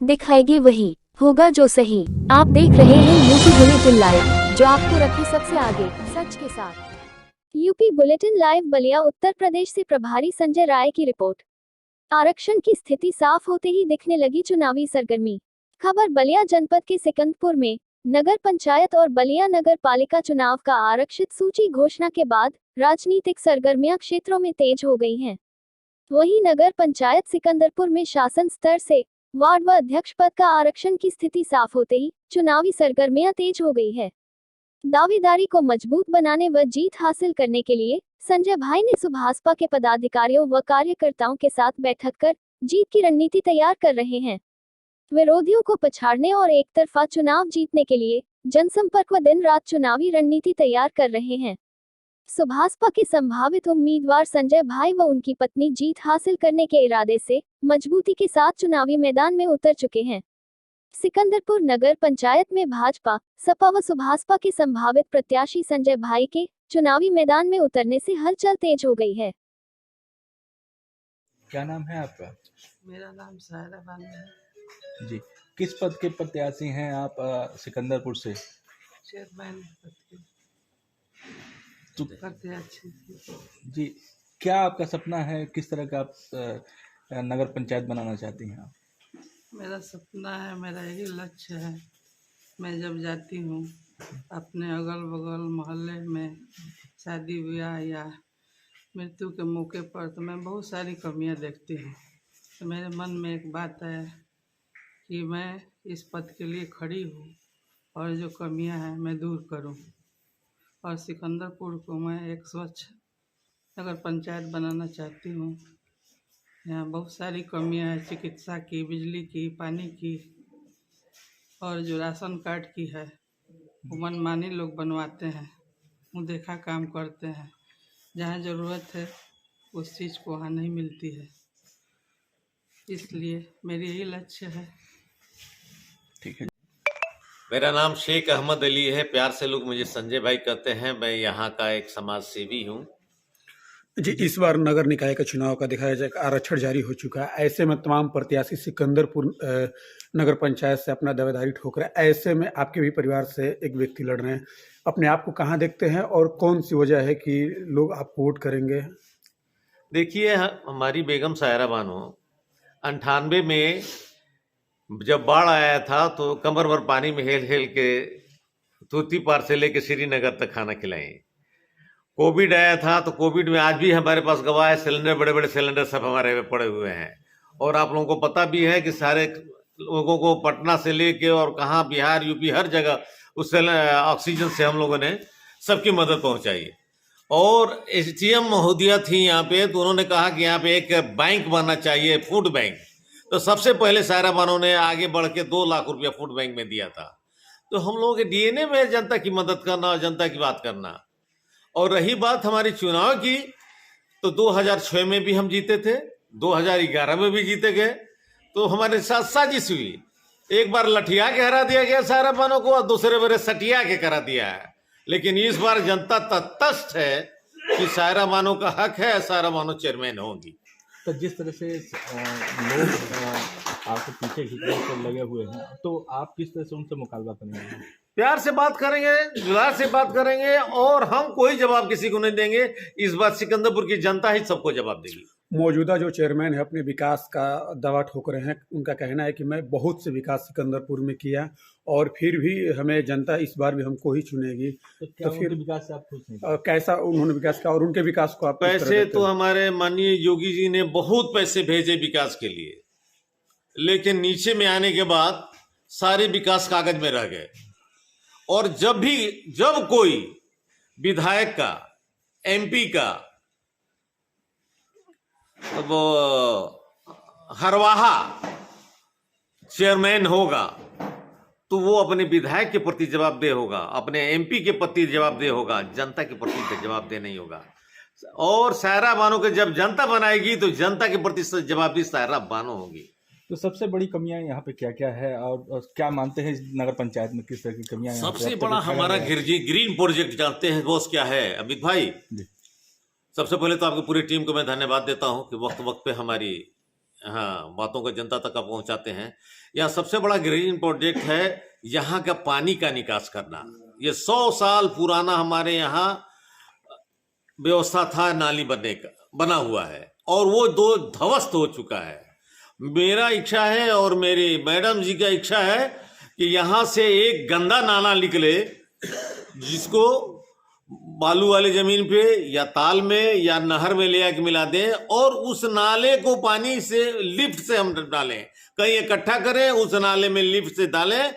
दिखाएगी वही होगा जो सही। आप देख रहे हैं यूपी बुलेटिन लाइव, जो आपको रखे सबसे आगे सच के साथ। UP bulletin live Ballia Uttar Pradesh से प्रभारी संजय राय की रिपोर्ट। आरक्षण की स्थिति साफ होते ही दिखने लगी चुनावी सरगर्मी। खबर बलिया जनपद के सिकंदपुर में नगर पंचायत और बलिया नगर पालिका चुनाव का आरक्षित सूची घोषणा के बाद राजनीतिक सरगर्मियां क्षेत्रों में तेज हो गई हैं। वहीं नगर पंचायत सिकंदरपुर में शासन स्तर से वार्ड व अध्यक्ष पद का आरक्षण की स्थिति साफ होते ही चुनावी सरगर्मियां तेज हो गई है। दावेदारी को मजबूत बनाने व जीत हासिल करने के लिए संजय भाई ने सुभाषपा के पदाधिकारियों व कार्यकर्ताओं के साथ बैठक कर जीत की रणनीति तैयार कर रहे हैं। विरोधियों को पछाड़ने और एक तरफा चुनाव जीतने के लिए जनसंपर्क व दिन रात चुनावी रणनीति तैयार कर रहे हैं। सुभाषपा के संभावित उम्मीदवार संजय भाई व उनकी पत्नी जीत हासिल करने के इरादे से मजबूती के साथ चुनावी मैदान में उतर चुके हैं। सिकंदरपुर नगर पंचायत में भाजपा, सपा व सुभाषपा के संभावित प्रत्याशी संजय भाई के चुनावी मैदान में उतरने से हलचल तेज हो गई है। क्या नाम है आपका? मेरा नाम सायरा बानो है जी, किस पद के प्रत्याशी हैं आप सिकंदरपुर से? चेयरमैन पद के तो प्रत्याशी थी। जी, क्या आपका सपना है? किस तरह का आप नगर पंचायत बनाना चाहती हैं आप? मेरा सपना है, मेरा यही लक्ष्य है। मैं जब जाती हूँ अपने अगल बगल मोहल्ले में शादी ब्याह या मृत्यु के मौके पर, तो मैं बहुत सारी कमियाँ देखती हूँ। तो मेरे मन में एक बात है कि मैं इस पद के लिए खड़ी हूँ और जो कमियाँ हैं मैं दूर करूँ और सिकंदरपुर को मैं एक स्वच्छ नगर पंचायत बनाना चाहती हूँ। यहाँ बहुत सारी कमियाँ हैं, चिकित्सा की, बिजली की, पानी की और जो राशन कार्ड की है वो मनमानी लोग बनवाते हैं, देखा काम करते हैं। जहाँ ज़रूरत है उस चीज़ को वहाँ नहीं मिलती है, इसलिए मेरी यही लक्ष्य है। ठीक है। मेरा नाम शेख अहमद अली है, प्यार से लोग मुझे संजय भाई कहते हैं। मैं यहाँ का एक समाज सेवी हूँ। जी, इस बार नगर निकाय का चुनाव का दिखाया जाए आरक्षण जारी हो चुका है। ऐसे में तमाम प्रत्याशी सिकंदरपुर नगर पंचायत से अपना दावेदारी ठोक रहे हैं। ऐसे में आपके भी परिवार से एक व्यक्ति लड़ रहे हैं, अपने आप को कहाँ देखते हैं और कौन सी वजह है कि लोग आपको वोट करेंगे? देखिए, हमारी बेगम सायरा बानो 98 में जब बाढ़ आया था तो कमर भर पानी में हेल हेल के तूती पार से लेके श्रीनगर तक खाना खिलाएं। कोविड आया था तो कोविड में आज भी हमारे पास गवाह है, सिलेंडर, बड़े बड़े सिलेंडर सब हमारे में पड़े हुए हैं। और आप लोगों को पता भी है कि सारे लोगों को पटना से लेके और कहाँ बिहार, यूपी, हर जगह उस ऑक्सीजन से हम लोगों ने सबकी मदद पहुंचाई। और एसडीएम महोदया थी यहाँ पे, तो उन्होंने कहा कि यहाँ पे एक बैंक बनना चाहिए, फूड बैंक। तो सबसे पहले सायरा बानो ने आगे बढ़ के 2 लाख रुपया फूड बैंक में दिया था। तो हम लोगों के डीएनए में जनता की मदद करना और जनता की बात करना। और रही बात हमारी चुनाव की, तो 2006 में भी हम जीते थे, 2011 में भी जीते गए। तो हमारे साथ साजिश हुई, एक बार लठिया के हरा दिया गया सायरा बानो को और दूसरे बार सटिया के करा दिया है। लेकिन इस बार जनता तटस्थ है कि सायरा बानो का हक है, सायरा बानो चेयरमैन होंगी। तो जिस तरह से लोग आपको पीछे खींचने पर लगे हुए हैं, तो आप किस तरह से उनसे मुकाबला करेंगे? प्यार से बात करेंगे, दुलार से बात करेंगे और हम कोई जवाब किसी को नहीं देंगे। इस बात सिकंदरपुर की जनता ही सबको जवाब देगी। मौजूदा जो चेयरमैन है अपने विकास का दावा ठोक रहे हैं। उनका कहना है कि मैं बहुत से विकास सिकंदरपुर में किया और फिर भी हमें जनता इस बार भी हमको ही चुनेगी। तो फिर विकास से आप खुश नहीं? कैसा उन्होंने विकास किया और उनके विकास को आप किस तरह पैसे देखते तो हैं? हमारे माननीय योगी जी ने बहुत पैसे भेजे विकास के लिए, लेकिन नीचे में आने के बाद सारे विकास कागज में रह गए। और जब कोई विधायक का, एमपी का वो हरवाहा चेयरमैन होगा तो वो अपने विधायक के प्रति जवाबदेह होगा, अपने एमपी के प्रति जवाबदेह होगा, जनता के प्रति जवाबदेह नहीं होगा। और सायरा बानो के जब जनता बनाएगी तो जनता के प्रति जवाबदेह सायरा बानो होगी। तो सबसे बड़ी कमियां यहाँ पे क्या क्या है और क्या मानते हैं इस नगर पंचायत में किस तरह की कमियां? सबसे बड़ा हमारा ग्रीन प्रोजेक्ट जानते हैं बॉस क्या है अमित भाई? सबसे पहले तो आपकी पूरी टीम को मैं धन्यवाद देता हूं कि वक्त वक्त पे हमारी हाँ बातों को जनता तक आप पहुंचाते हैं। यहाँ सबसे बड़ा ग्रीन प्रोजेक्ट है यहाँ का पानी का निकास करना। ये 100 साल पुराना हमारे यहाँ व्यवस्था था नाली बना हुआ है और वो दो ध्वस्त हो चुका है। मेरा इच्छा है और मेरी मैडम जी का इच्छा है कि यहाँ से एक गंदा नाला निकले जिसको बालू वाली जमीन पे या ताल में या नहर में ले आके मिला दें और उस नाले को पानी से लिफ्ट से हम डालें, कहीं इकट्ठा करें, उस नाले में लिफ्ट से डालें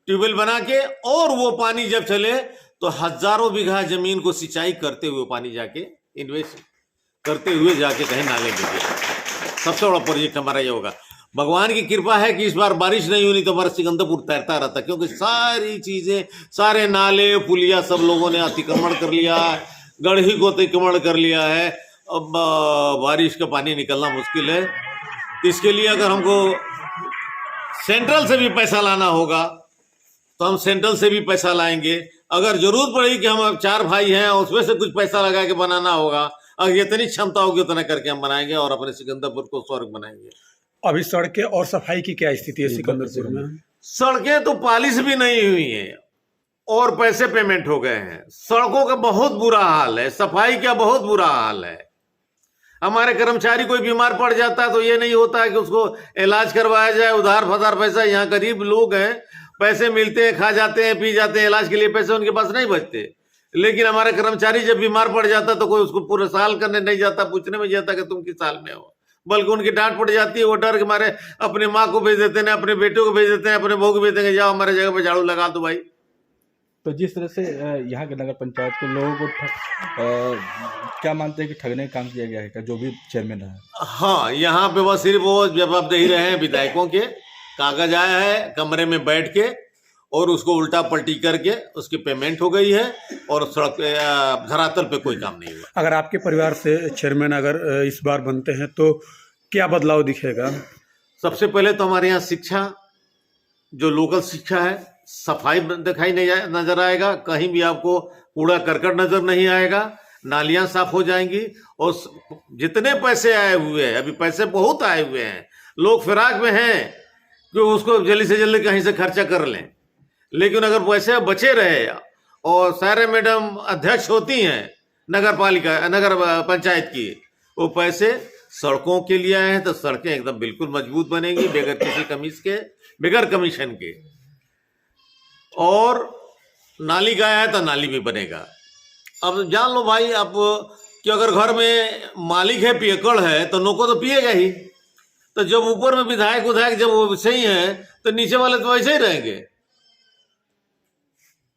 ट्यूबवेल बना के, और वो पानी जब चले तो हजारों बीघा जमीन को सिंचाई करते हुए पानी जाके इन्वेस्ट करते हुए जाके कहीं नाले में गिरे। सबसे बड़ा प्रोजेक्ट हमारा ये होगा। भगवान की कृपा है कि इस बार बारिश नहीं हुई, तो हमारा सिकंदरपुर तैरता रहता, क्योंकि सारी चीजें, सारे नाले पुलिया सब लोगों ने अतिक्रमण कर लिया है, गढ़ी को अतिक्रमण कर लिया है। अब बारिश का पानी निकलना मुश्किल है। इसके लिए अगर हमको सेंट्रल से भी पैसा लाना होगा तो हम सेंट्रल से भी पैसा लाएंगे। अगर जरूरत पड़ेगी कि हम 4 भाई हैं उसमें से कुछ पैसा लगा के बनाना होगा, अगर जितनी क्षमता होगी उतना करके हम बनाएंगे और अपने सिकंदरपुर को स्वर्ग बनाएंगे। अभी सड़कें और सफाई की क्या स्थिति है सिकंदरपुर में? सड़कें तो पॉलिश भी नहीं हुई है और पैसे पेमेंट हो गए हैं। सड़कों का बहुत बुरा हाल है, सफाई का बहुत बुरा हाल है। हमारे कर्मचारी कोई बीमार पड़ जाता है तो ये नहीं होता है कि उसको इलाज करवाया जाए, उधार फधार पैसा। यहाँ गरीब लोग हैं, पैसे मिलते हैं, खा जाते हैं, पी जाते हैं, इलाज के लिए पैसे उनके पास नहीं बचते। लेकिन हमारे कर्मचारी जब बीमार पड़ जाता तो कोई उसको पूरे साल करने नहीं जाता, पूछने में जाता कि तुम किस साल में हो, बल्कि उनकी डांट पड़ जाती है। वो डर के मारे अपनी माँ को भेज देते हैं, अपने बेटे को भेज देते हैं, अपने बहू को भेज देंगे, जाओ हमारे जगह पे झाड़ू लगा दो भाई। तो जिस तरह से यहाँ के नगर पंचायत के लोगों को क्या मानते हैं कि ठगने का काम किया गया है क्या, जो भी चेयरमैन है? हाँ, यहाँ पे बस सिर्फ वो जवाबदेही रहे हैं विधायकों के, कागज आया है कमरे में बैठ के और उसको उल्टा पलटी करके उसकी पेमेंट हो गई है और सड़क धरातल पे कोई काम नहीं हुआ। अगर आपके परिवार से चेयरमैन अगर इस बार बनते हैं तो क्या बदलाव दिखेगा? सबसे पहले तो हमारे यहाँ शिक्षा, जो लोकल शिक्षा है, सफाई दिखाई नहीं नजर आएगा, कहीं भी आपको कूड़ा करकट नजर नहीं आएगा, नालियां साफ हो जाएंगी। और जितने पैसे आए हुए हैं, अभी पैसे बहुत आए हुए हैं, लोग फिराक में हैं कि उसको जल्दी से जल्दी कहीं से खर्चा कर लें। लेकिन अगर पैसे बचे रहे और सारे मैडम अध्यक्ष होती हैं नगर पंचायत की, वो पैसे सड़कों के लिए आए हैं तो सड़कें एकदम बिल्कुल मजबूत बनेंगी बगैर किसी बगैर कमीशन के। और नाली का है तो नाली भी बनेगा। अब जान लो भाई आप कि अगर घर में मालिक है पियकड़ है तो नौकर तो पिएगा ही। तो जब ऊपर में विधायक जब वो सही है तो नीचे वाले तो वैसे ही रहेंगे।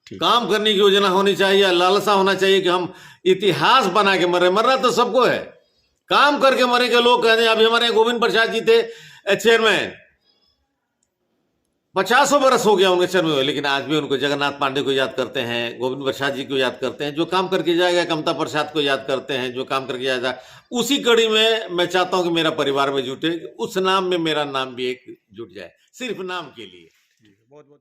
काम करने की योजना होनी चाहिए, लालसा होना चाहिए कि हम इतिहास बना के मरना तो सबको है, काम करके मरेंगे लोग। कहते हैं अभी हमारे गोविंद प्रसाद जी थे चेयरमैन, 50 बरस हो गया उनके चेयरमैन हुए, लेकिन आज भी उनको जगन्नाथ पांडे को याद करते हैं, गोविंद प्रसाद जी को याद करते हैं, जो काम करके जाएगा। कमता प्रसाद को याद करते हैं, जो काम करके जाएगा। उसी कड़ी में मैं चाहता हूं कि मेरा परिवार में जुटे, उस नाम में मेरा नाम भी एक जुट जाए, सिर्फ नाम के लिए। बहुत बहुत